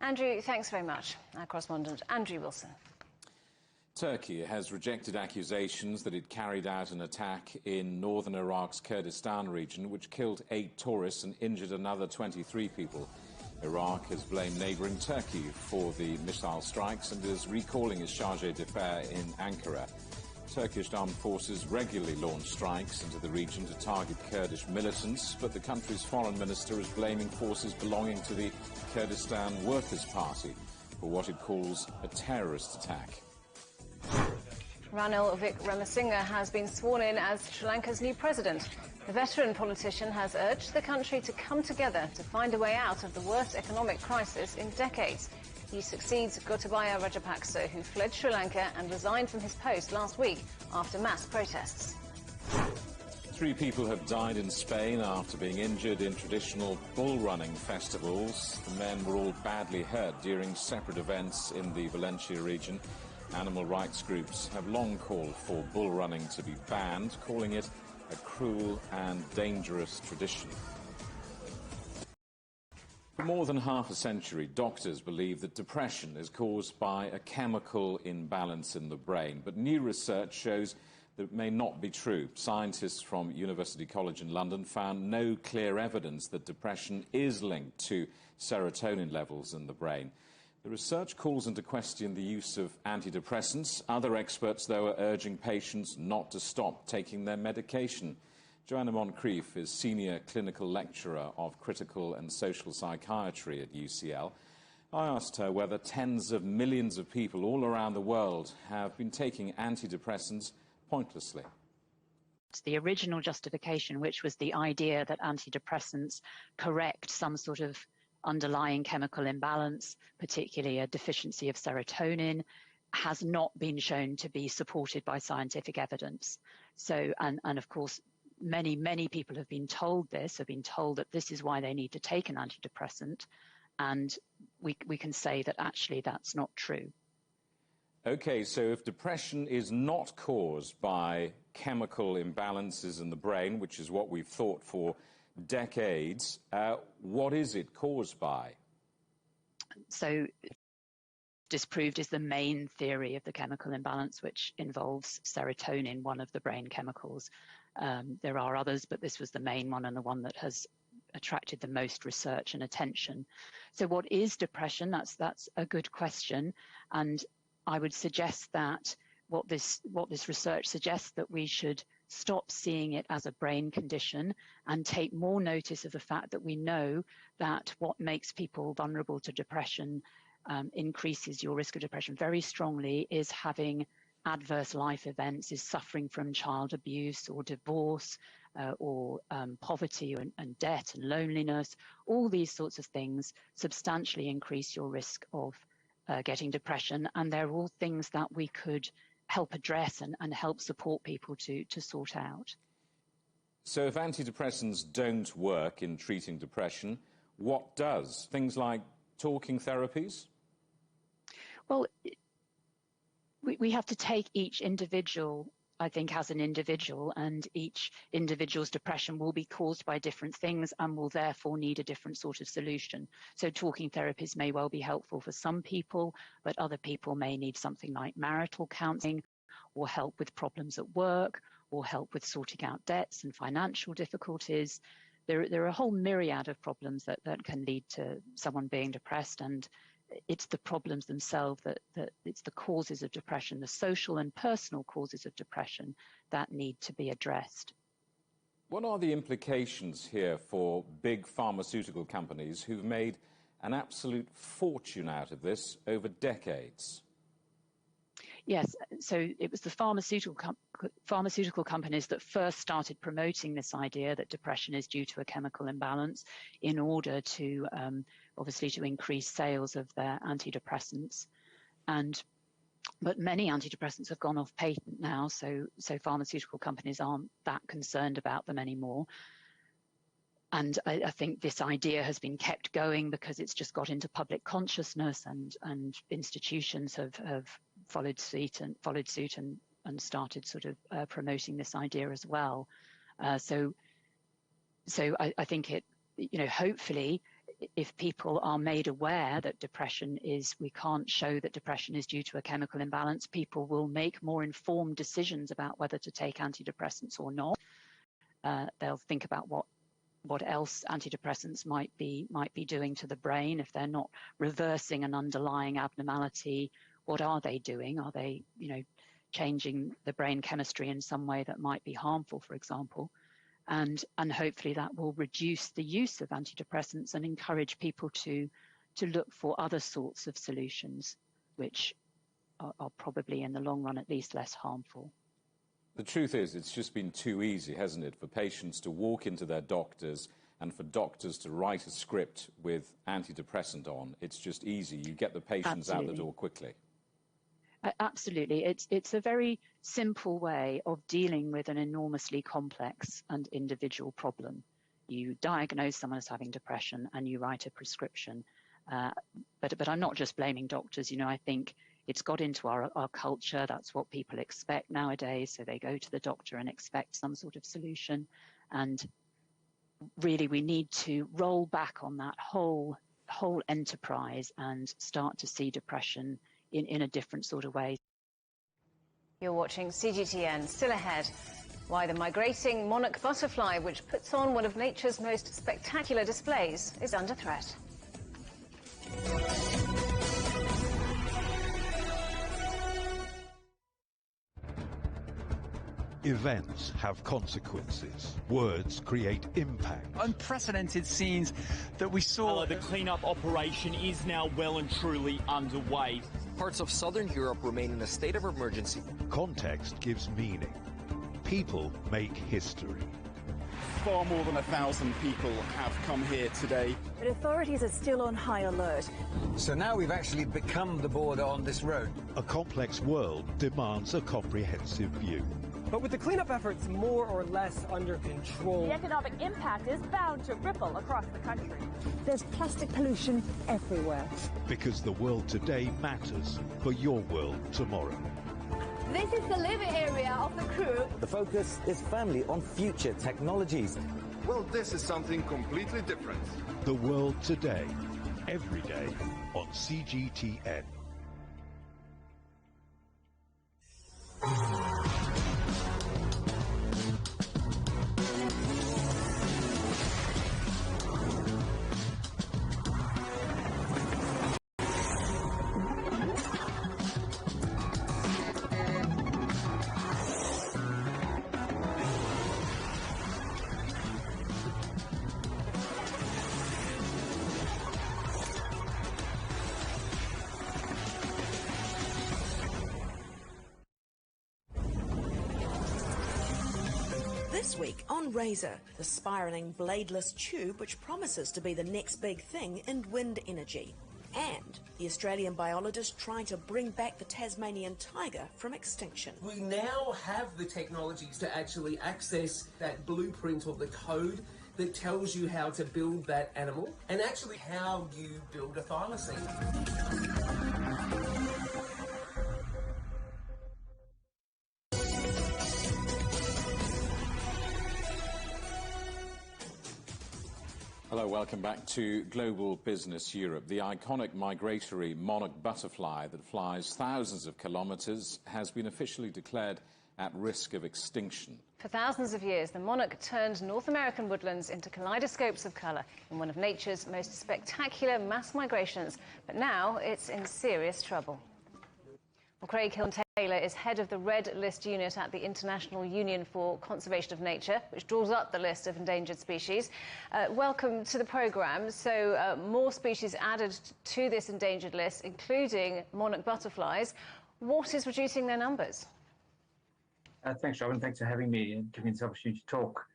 Andrew, thanks very much. Our correspondent, Andrew Wilson. Turkey has rejected accusations that it carried out an attack in northern Iraq's Kurdistan region, which killed 8 tourists and injured another 23 people. Iraq has blamed neighbouring Turkey for the missile strikes and is recalling its chargé d'affaires in Ankara. Turkish armed forces regularly launch strikes into the region to target Kurdish militants, but the country's foreign minister is blaming forces belonging to the Kurdistan Workers' Party for what it calls a terrorist attack. Ranil Wickremesinghe has been sworn in as Sri Lanka's new president. The veteran politician has urged the country to come together to find a way out of the worst economic crisis in decades. He succeeds Gotabaya Rajapaksa, who fled Sri Lanka and resigned from his post last week after mass protests. 3 people have died in Spain after being injured in traditional bull running festivals. The men were all badly hurt during separate events in the Valencia region. Animal rights groups have long called for bull running to be banned, calling it a cruel and dangerous tradition. For more than half a century, doctors believe that depression is caused by a chemical imbalance in the brain, but new research shows that it may not be true. Scientists from University College in London found no clear evidence that depression is linked to serotonin levels in the brain. The research calls into question the use of antidepressants. Other experts, though, are urging patients not to stop taking their medication. Joanna Moncrief is Senior Clinical Lecturer of Critical and Social Psychiatry at UCL. I asked her whether tens of millions of people all around the world have been taking antidepressants pointlessly. The original justification, which was the idea that antidepressants correct some sort of underlying chemical imbalance, particularly a deficiency of serotonin, has not been shown to be supported by scientific evidence. So, and of course, many people have been told this, have been told that this is why they need to take an antidepressant, and we can say that actually that's not true. Okay, so if depression is not caused by chemical imbalances in the brain, which is what we've thought for decades, what is it caused by? So disproved is the main theory of the chemical imbalance, which involves serotonin, one of the brain chemicals. There are others, but this was the main one and the one that has attracted the most research and attention. So what is depression? That's a good question, and I would suggest that what this research suggests that we should stop seeing it as a brain condition and take more notice of the fact that we know that what makes people vulnerable to depression, increases your risk of depression very strongly, is having adverse life events, is suffering from child abuse or divorce or poverty and debt and loneliness. All these sorts of things substantially increase your risk of getting depression, and they're all things that we could help address and help support people to sort out. So if antidepressants don't work in treating depression, what does? Things like talking therapies? Well, we have to take each individual I think, as an individual, and each individual's depression will be caused by different things and will therefore need a different sort of solution. So talking therapies may well be helpful for some people, but other people may need something like marital counselling, or help with problems at work, or help with sorting out debts and financial difficulties. There are a whole myriad of problems that can lead to someone being depressed, and it's the problems themselves that it's the causes of depression, the social and personal causes of depression, that need to be addressed. What are the implications here for big pharmaceutical companies who've made an absolute fortune out of this over decades? Yes, so it was the pharmaceutical companies that first started promoting this idea that depression is due to a chemical imbalance in order to, obviously, to increase sales of their antidepressants. But many antidepressants have gone off patent now, so pharmaceutical companies aren't that concerned about them anymore. And I think this idea has been kept going because it's just got into public consciousness, and institutions have followed suit and started sort of promoting this idea as well. So I think it, hopefully, if people are made aware that we can't show that depression is due to a chemical imbalance, people will make more informed decisions about whether to take antidepressants or not. They'll think about what else antidepressants might be doing to the brain. If they're not reversing an underlying abnormality, what are they doing? Are they, changing the brain chemistry in some way that might be harmful, for example? And hopefully that will reduce the use of antidepressants and encourage people to look for other sorts of solutions, which are probably in the long run at least less harmful. The truth is, it's just been too easy, hasn't it, for patients to walk into their doctors and for doctors to write a script with antidepressant on. It's just easy. You get the patients out the door quickly. Absolutely. It's a very simple way of dealing with an enormously complex and individual problem. You diagnose someone as having depression and you write a prescription. But I'm not just blaming doctors. I think it's got into our culture. That's what people expect nowadays. So they go to the doctor and expect some sort of solution. And really, we need to roll back on that whole enterprise and start to see depression in a different sort of way. You're watching CGTN. Still ahead, why the migrating monarch butterfly, which puts on one of nature's most spectacular displays, is under threat. Events have consequences. Words create impact. Unprecedented scenes that we saw. The cleanup operation is now well and truly underway. Parts of southern Europe remain in a state of emergency. Context gives meaning. People make history. Far more than 1,000 people have come here today. But authorities are still on high alert. So now we've actually become the border on this road. A complex world demands a comprehensive view. But with the cleanup efforts more or less under control, the economic impact is bound to ripple across the country. There's plastic pollution everywhere. Because the world today matters for your world tomorrow. This is the living area of the crew. The focus is firmly on future technologies. Well, this is something completely different. The world today, every day on CGTN. This week on Razor, the spiralling bladeless tube which promises to be the next big thing in wind energy. And the Australian biologist trying to bring back the Tasmanian tiger from extinction. We now have the technologies to actually access that blueprint or the code that tells you how to build that animal and actually how you build a thylacine. welcome back to Global Business Europe. The iconic migratory Monarch butterfly that flies thousands of kilometres has been officially declared at risk of extinction. For thousands of years, the monarch turned North American woodlands into kaleidoscopes of colour in one of nature's most spectacular mass migrations. But now it's in serious trouble. Well, Craig Hilton-Taylor is head of the Red List Unit at the International Union for Conservation of Nature, which draws up the list of endangered species. Welcome to the programme. So more species added to this endangered list, including monarch butterflies. What is reducing their numbers? Thanks, Robin. Thanks for having me and giving me this opportunity to talk.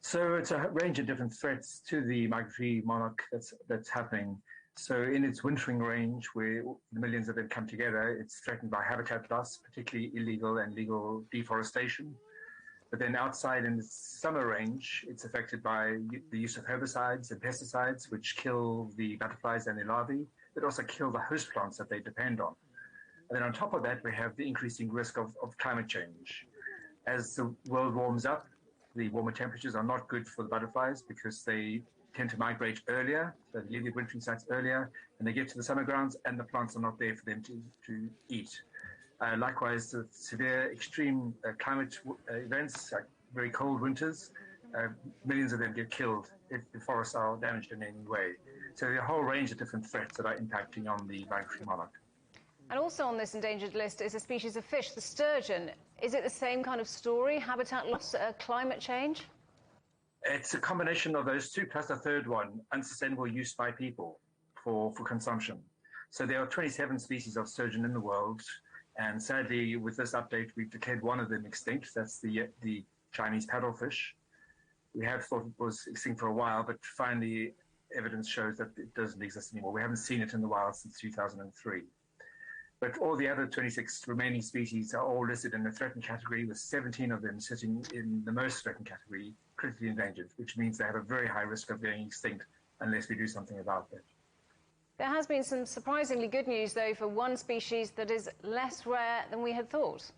So it's a range of different threats to the migratory monarch that's happening. So in its wintering range, where the millions of them come together, it's threatened by habitat loss, particularly illegal and legal deforestation. But then outside in its summer range, it's affected by the use of herbicides and pesticides, which kill the butterflies and their larvae, but also kill the host plants that they depend on. And then on top of that, we have the increasing risk of climate change. As the world warms up, the warmer temperatures are not good for the butterflies because they tend to migrate earlier, so they leave their wintering sites earlier, and they get to the summer grounds and the plants are not there for them to eat. Likewise, the severe extreme climate events, like very cold winters, millions of them get killed if the forests are damaged in any way. So there are a whole range of different threats that are impacting on the migratory monarch. And also on this endangered list is a species of fish, the sturgeon. Is it the same kind of story, habitat loss, climate change? It's a combination of those two, plus a third one, unsustainable use by people for consumption. So there are 27 species of sturgeon in the world, and sadly, with this update, we've declared one of them extinct. That's the Chinese paddlefish. We have thought it was extinct for a while, but finally, evidence shows that it doesn't exist anymore. We haven't seen it in the wild since 2003. But all the other 26 remaining species are all listed in the threatened category, with 17 of them sitting in the most threatened category, critically endangered, which means they have a very high risk of going extinct unless we do something about it. There has been some surprisingly good news, though, for one species that is less rare than we had thought.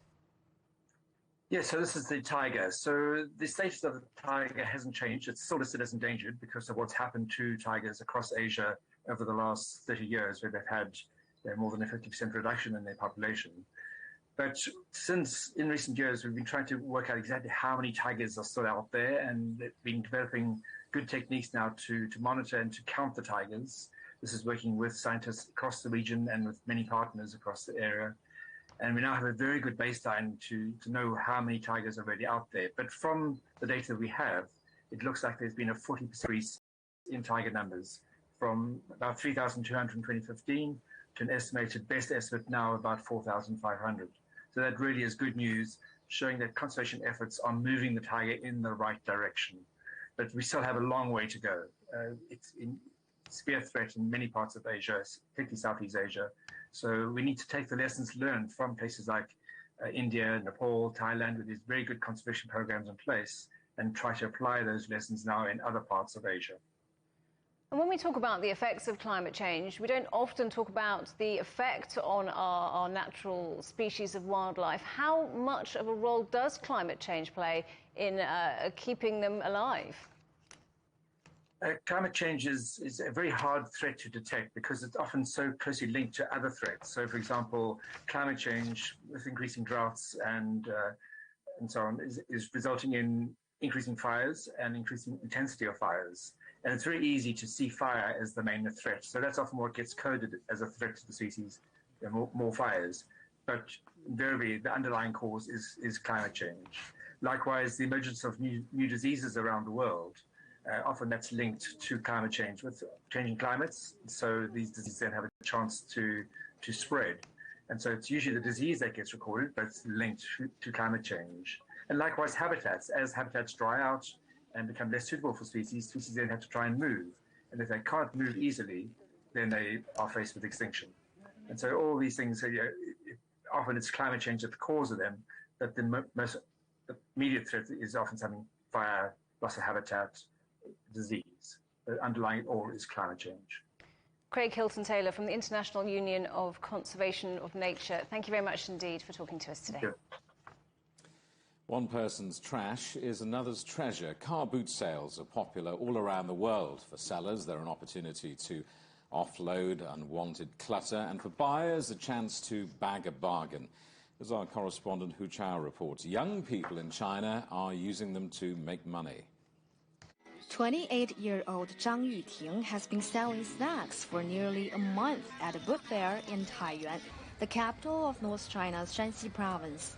Yeah, so this is the tiger. So the status of the tiger hasn't changed. It's still listed as endangered because of what's happened to tigers across Asia over the last 30 years, where they've had more than a 50% reduction in their population. But since in recent years, we've been trying to work out exactly how many tigers are still out there, and they've been developing good techniques now to monitor and to count the tigers. This is working with scientists across the region and with many partners across the area. And we now have a very good baseline to know how many tigers are already out there. But from the data we have, it looks like there's been a 40% increase in tiger numbers from about 3,200 in 2015 to an estimated best estimate now about 4,500. So that really is good news, showing that conservation efforts are moving the tiger in the right direction. But we still have a long way to go. It's in severe threat in many parts of Asia, particularly Southeast Asia. So we need to take the lessons learned from places like India, Nepal, Thailand, with these very good conservation programs in place, and try to apply those lessons now in other parts of Asia. And when we talk about the effects of climate change, we don't often talk about the effect on our natural species of wildlife. How much of a role does climate change play in keeping them alive? Climate change is a very hard threat to detect because it's often so closely linked to other threats. So, for example, climate change with increasing droughts and so on is resulting in increasing fires and increasing intensity of fires. And it's very easy to see fire as the main threat. So that's often what gets coded as a threat to the species, more fires. But invariably, the underlying cause is climate change. Likewise, the emergence of new diseases around the world, often that's linked to climate change. With changing climates, so these diseases then have a chance to spread. And so it's usually the disease that gets recorded, but it's linked to climate change. And likewise, habitats. As habitats dry out and become less suitable for species then have to try and move. And if they can't move easily, then they are faced with extinction. And so all these things, often it's climate change at the cause of them, but the most immediate threat is often something: fire, loss of habitat, disease. But underlying it all is climate change. Craig Hilton-Taylor from the International Union of Conservation of Nature, thank you very much indeed for talking to us today. Thank you. One person's trash is another's treasure. Car boot sales are popular all around the world. For sellers, they're an opportunity to offload unwanted clutter, and for buyers, a chance to bag a bargain. As our correspondent Hu Chao reports, young people in China are using them to make money. 28-year-old Zhang Yuting has been selling snacks for nearly a month at a boot fair in Taiyuan, the capital of North China's Shanxi province.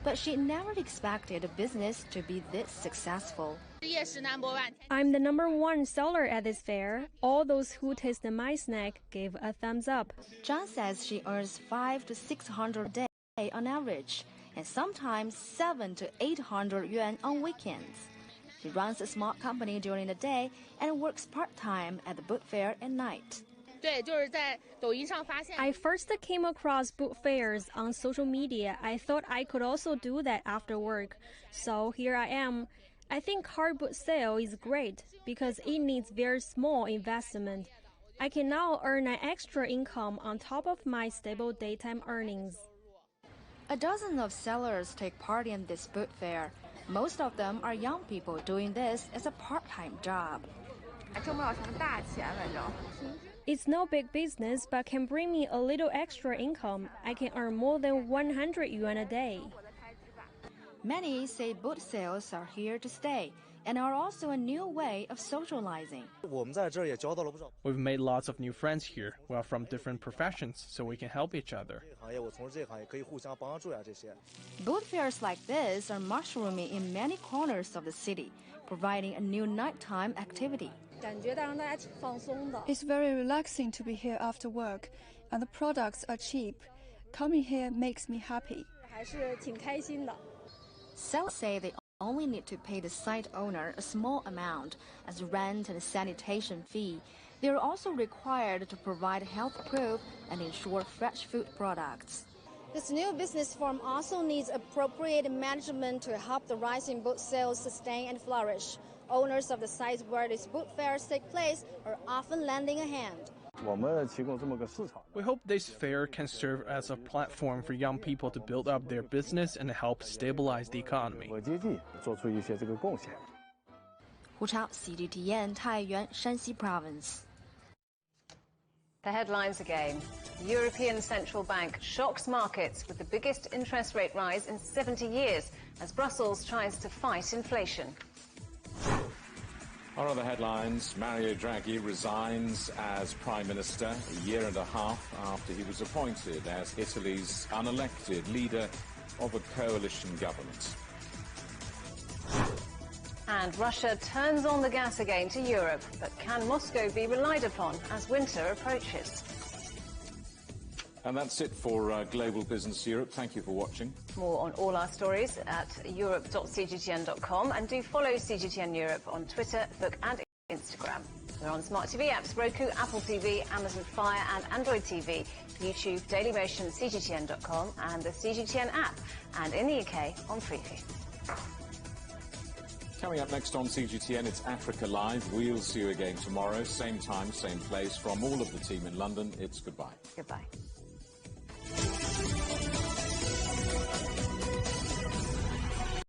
But she never expected a business to be this successful. I'm the #1 seller at this fair. All those who tasted my snack gave a thumbs up. Zhang says she earns 500 to 600 a day on average, and sometimes 700 to 800 yuan on weekends. She runs a small company during the day and works part-time at the boot fair at night. I first came across boot fairs on social media. I thought I could also do that after work. So here I am. I think car boot sale is great because it needs very small investment. I can now earn an extra income on top of my stable daytime earnings. A dozen of sellers take part in this boot fair. Most of them are young people doing this as a part-time job. It's no big business, but can bring me a little extra income. I can earn more than 100 yuan a day. Many say boot sales are here to stay and are also a new way of socializing. We've made lots of new friends here. We are from different professions, so we can help each other. Boot fairs like this are mushrooming in many corners of the city, providing a new nighttime activity. It's very relaxing to be here after work, and the products are cheap. Coming here makes me happy. Sellers say they only need to pay the site owner a small amount as rent and sanitation fee. They are also required to provide health proof and ensure fresh food products. This new business form also needs appropriate management to help the rising boot sales sustain and flourish. Owners of the sites where these boot fairs take place are often lending a hand. We hope this fair can serve as a platform for young people to build up their business and help stabilize the economy. Hu Chao, CGTN, Taiyuan, Shanxi Province. The headlines again. The European Central Bank shocks markets with the biggest interest rate rise in 70 years as Brussels tries to fight inflation. Our other headlines: Mario Draghi resigns as Prime Minister a year and a half after he was appointed as Italy's unelected leader of a coalition government. And Russia turns on the gas again to Europe, but can Moscow be relied upon as winter approaches? And that's it for Global Business Europe. Thank you for watching. More on all our stories at europe.cgtn.com, and do follow CGTN Europe on Twitter, Facebook and Instagram. We're on smart TV apps, Roku, Apple TV, Amazon Fire and Android TV, YouTube, Dailymotion, CGTN.com and the CGTN app, and in the UK on Freeview. Coming up next on CGTN, it's Africa Live. We'll see you again tomorrow, same time, same place. From all of the team in London, it's goodbye. Goodbye.